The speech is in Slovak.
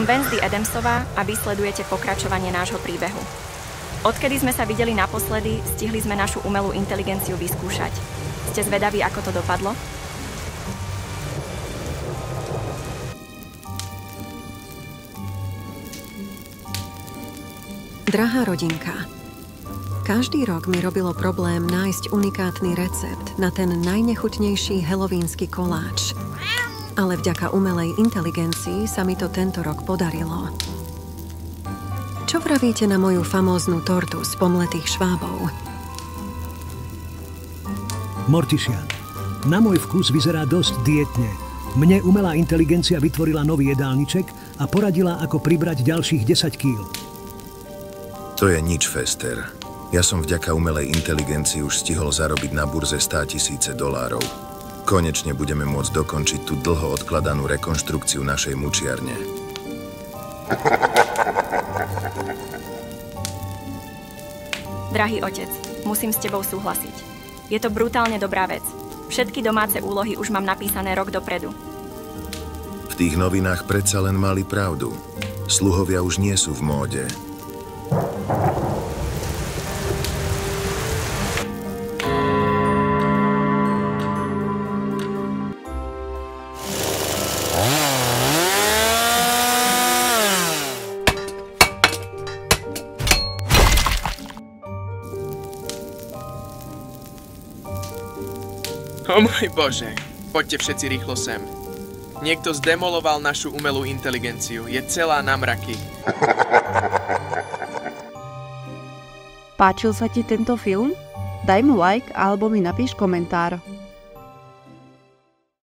Som Wednesday Adamsová a vy sledujete pokračovanie nášho príbehu. Odkedy sme sa videli naposledy, stihli sme našu umelú inteligenciu vyskúšať. Ste zvedaví, ako to dopadlo? Drahá rodinka, každý rok mi robilo problém nájsť unikátny recept na ten najnechutnejší halloweensky koláč. Ale vďaka umelej inteligencii sa mi to tento rok podarilo. Čo vravíte na moju famóznu tortu z pomletých švábov? Morticia, na môj vkus vyzerá dosť dietne. Mne umelá inteligencia vytvorila nový jedálniček a poradila, ako pribrať ďalších 10 kg. To je nič, Fester. Ja som vďaka umelej inteligencii už stihol zarobiť na burze $100 000. Konečne budeme môcť dokončiť tú dlho odkladanú rekonštrukciu našej mučiarne. Drahý otec, musím s tebou súhlasiť. Je to brutálne dobrá vec. Všetky domáce úlohy už mám napísané rok dopredu. V tých novinách predsa len mali pravdu. Sluhovia už nie sú v móde. O môj Bože, poďte všetci rýchlo sem. Niekto zdemoloval našu umelú inteligenciu. Je celá na mraky. Páčil sa ti tento film? Daj mu like alebo mi napíš komentár.